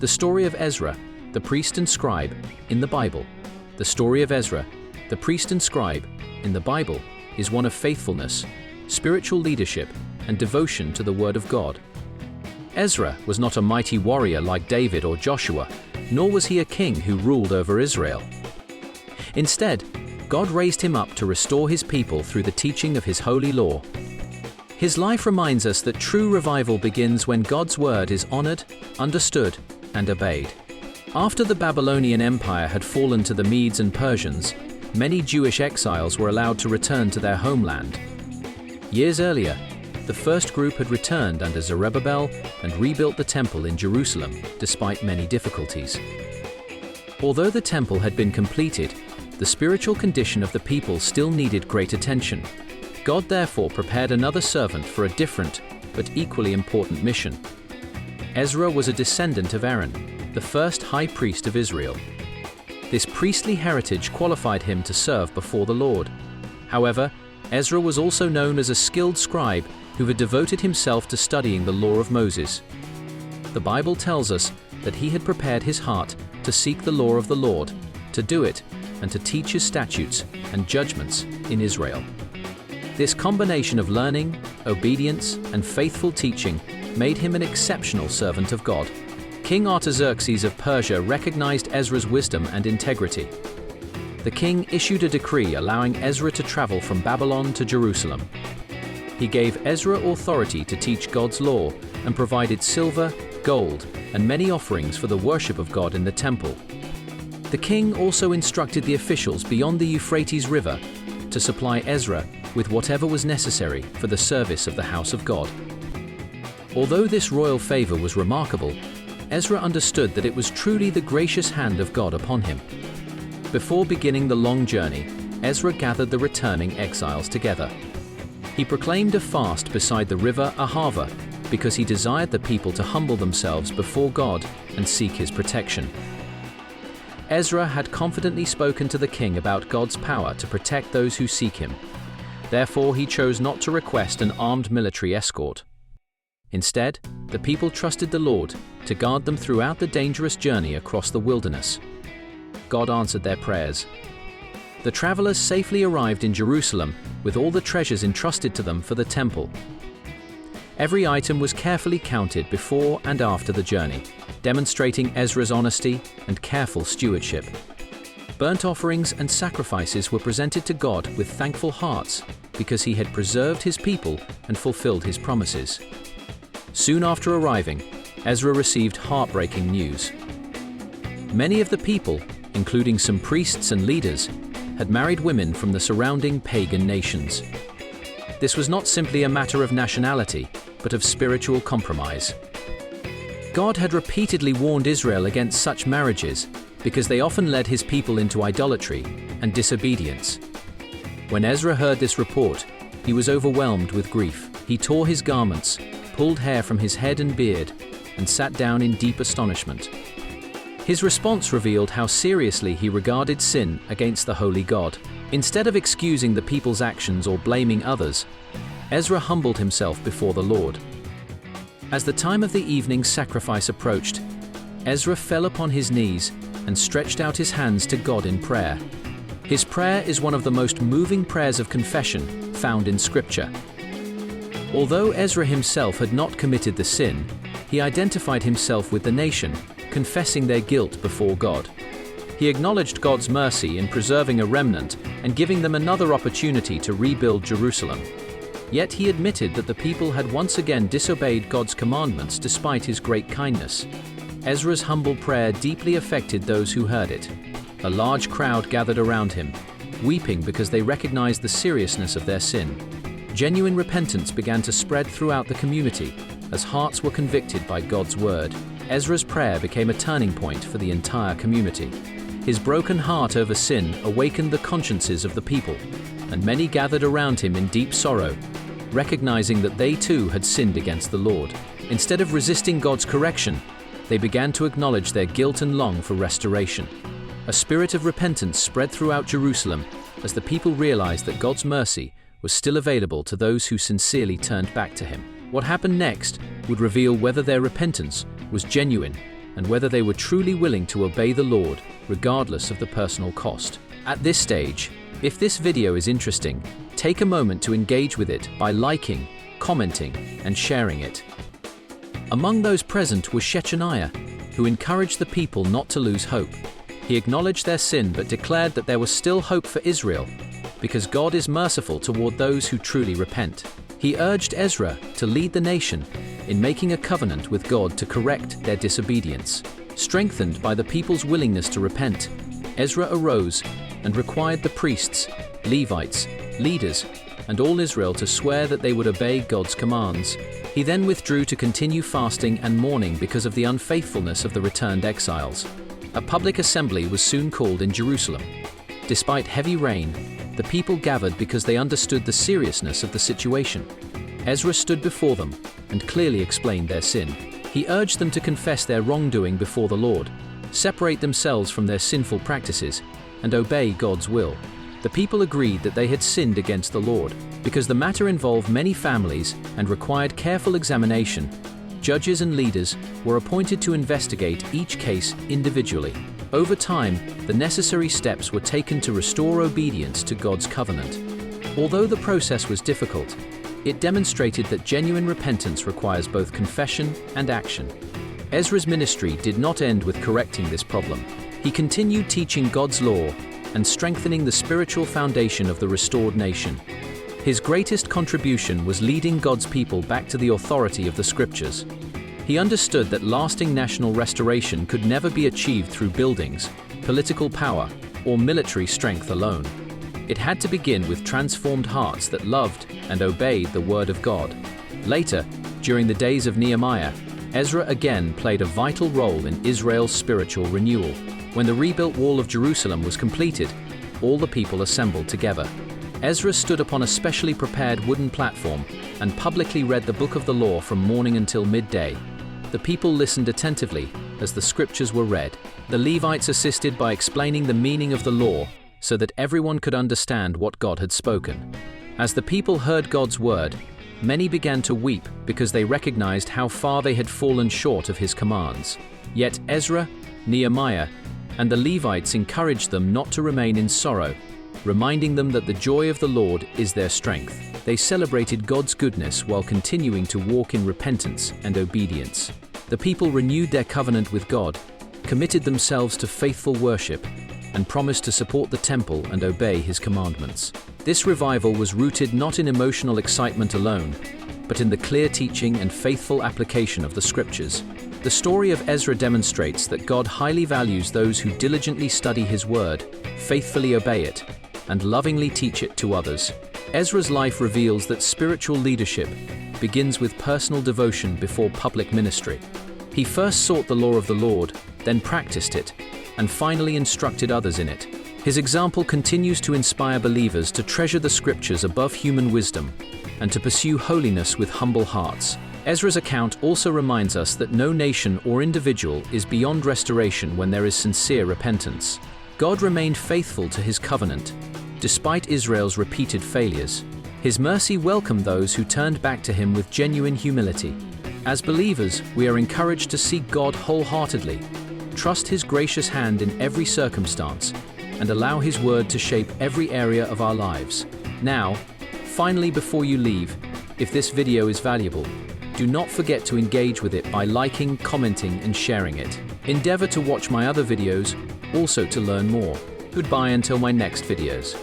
The story of Ezra, the priest and scribe, in the Bible. The story of Ezra, the priest and scribe, in the Bible, is one of faithfulness, spiritual leadership, and devotion to the Word of God. Ezra was not a mighty warrior like David or Joshua, nor was he a king who ruled over Israel. Instead, God raised him up to restore his people through the teaching of his holy law. His life reminds us that true revival begins when God's word is honored, understood, and obeyed. After the Babylonian Empire had fallen to the Medes and Persians, many Jewish exiles were allowed to return to their homeland. Years earlier, the first group had returned under Zerubbabel and rebuilt the temple in Jerusalem, despite many difficulties. Although the temple had been completed, the spiritual condition of the people still needed great attention. God therefore prepared another servant for a different, but equally important mission. Ezra was a descendant of Aaron, the first high priest of Israel. This priestly heritage qualified him to serve before the Lord. However, Ezra was also known as a skilled scribe who had devoted himself to studying the law of Moses. The Bible tells us that he had prepared his heart to seek the law of the Lord, to do it, and to teach his statutes and judgments in Israel. This combination of learning, obedience, and faithful teaching made him an exceptional servant of God. King Artaxerxes of Persia recognized Ezra's wisdom and integrity. The king issued a decree allowing Ezra to travel from Babylon to Jerusalem. He gave Ezra authority to teach God's law and provided silver, gold, and many offerings for the worship of God in the temple. The king also instructed the officials beyond the Euphrates River to supply Ezra with whatever was necessary for the service of the house of God. Although this royal favor was remarkable, Ezra understood that it was truly the gracious hand of God upon him. Before beginning the long journey, Ezra gathered the returning exiles together. He proclaimed a fast beside the river Ahava because he desired the people to humble themselves before God and seek his protection. Ezra had confidently spoken to the king about God's power to protect those who seek him. Therefore, he chose not to request an armed military escort. Instead, the people trusted the Lord to guard them throughout the dangerous journey across the wilderness. God answered their prayers. The travelers safely arrived in Jerusalem with all the treasures entrusted to them for the temple. Every item was carefully counted before and after the journey, demonstrating Ezra's honesty and careful stewardship. Burnt offerings and sacrifices were presented to God with thankful hearts because he had preserved his people and fulfilled his promises. Soon after arriving, Ezra received heartbreaking news. Many of the people, including some priests and leaders, had married women from the surrounding pagan nations. This was not simply a matter of nationality, but of spiritual compromise. God had repeatedly warned Israel against such marriages because they often led his people into idolatry and disobedience. When Ezra heard this report, he was overwhelmed with grief. He tore his garments, pulled hair from his head and beard, and sat down in deep astonishment. His response revealed how seriously he regarded sin against the holy God. Instead of excusing the people's actions or blaming others, Ezra humbled himself before the Lord. As the time of the evening sacrifice approached, Ezra fell upon his knees and stretched out his hands to God in prayer. His prayer is one of the most moving prayers of confession found in Scripture. Although Ezra himself had not committed the sin, he identified himself with the nation, confessing their guilt before God. He acknowledged God's mercy in preserving a remnant and giving them another opportunity to rebuild Jerusalem. Yet he admitted that the people had once again disobeyed God's commandments despite his great kindness. Ezra's humble prayer deeply affected those who heard it. A large crowd gathered around him, weeping because they recognized the seriousness of their sin. Genuine repentance began to spread throughout the community as hearts were convicted by God's word. Ezra's prayer became a turning point for the entire community. His broken heart over sin awakened the consciences of the people, and many gathered around him in deep sorrow, recognizing that they too had sinned against the Lord. Instead of resisting God's correction, they began to acknowledge their guilt and long for restoration. A spirit of repentance spread throughout Jerusalem as the people realized that God's mercy was still available to those who sincerely turned back to him. What happened next would reveal whether their repentance was genuine and whether they were truly willing to obey the Lord, regardless of the personal cost. At this stage, if this video is interesting, take a moment to engage with it by liking, commenting, and sharing it. Among those present was Shechaniah, who encouraged the people not to lose hope. He acknowledged their sin but declared that there was still hope for Israel, because God is merciful toward those who truly repent. He urged Ezra to lead the nation in making a covenant with God to correct their disobedience. Strengthened by the people's willingness to repent, Ezra arose and required the priests, Levites, leaders, and all Israel to swear that they would obey God's commands. He then withdrew to continue fasting and mourning because of the unfaithfulness of the returned exiles. A public assembly was soon called in Jerusalem. Despite heavy rain, the people gathered because they understood the seriousness of the situation. Ezra stood before them and clearly explained their sin. He urged them to confess their wrongdoing before the Lord, separate themselves from their sinful practices, and obey God's will. The people agreed that they had sinned against the Lord. Because the matter involved many families and required careful examination, judges and leaders were appointed to investigate each case individually. Over time, the necessary steps were taken to restore obedience to God's covenant. Although the process was difficult, it demonstrated that genuine repentance requires both confession and action. Ezra's ministry did not end with correcting this problem. He continued teaching God's law and strengthening the spiritual foundation of the restored nation. His greatest contribution was leading God's people back to the authority of the Scriptures. He understood that lasting national restoration could never be achieved through buildings, political power, or military strength alone. It had to begin with transformed hearts that loved and obeyed the Word of God. Later, during the days of Nehemiah, Ezra again played a vital role in Israel's spiritual renewal. When the rebuilt wall of Jerusalem was completed, all the people assembled together. Ezra stood upon a specially prepared wooden platform and publicly read the book of the law from morning until midday. The people listened attentively as the scriptures were read. The Levites assisted by explaining the meaning of the law so that everyone could understand what God had spoken. As the people heard God's word, many began to weep because they recognized how far they had fallen short of his commands. Yet Ezra, Nehemiah, and the Levites encouraged them not to remain in sorrow, reminding them that the joy of the Lord is their strength. They celebrated God's goodness while continuing to walk in repentance and obedience. The people renewed their covenant with God, committed themselves to faithful worship, and promised to support the temple and obey his commandments. This revival was rooted not in emotional excitement alone, but in the clear teaching and faithful application of the Scriptures. The story of Ezra demonstrates that God highly values those who diligently study his word, faithfully obey it, and lovingly teach it to others. Ezra's life reveals that spiritual leadership begins with personal devotion before public ministry. He first sought the law of the Lord, then practiced it, and finally instructed others in it. His example continues to inspire believers to treasure the Scriptures above human wisdom and to pursue holiness with humble hearts. Ezra's account also reminds us that no nation or individual is beyond restoration when there is sincere repentance. God remained faithful to his covenant, despite Israel's repeated failures. His mercy welcomed those who turned back to him with genuine humility. As believers, we are encouraged to seek God wholeheartedly, trust his gracious hand in every circumstance, and allow his word to shape every area of our lives. Now, finally, before you leave, if this video is valuable, do not forget to engage with it by liking, commenting, and sharing it. Endeavor to watch my other videos, also to learn more. Goodbye until my next videos.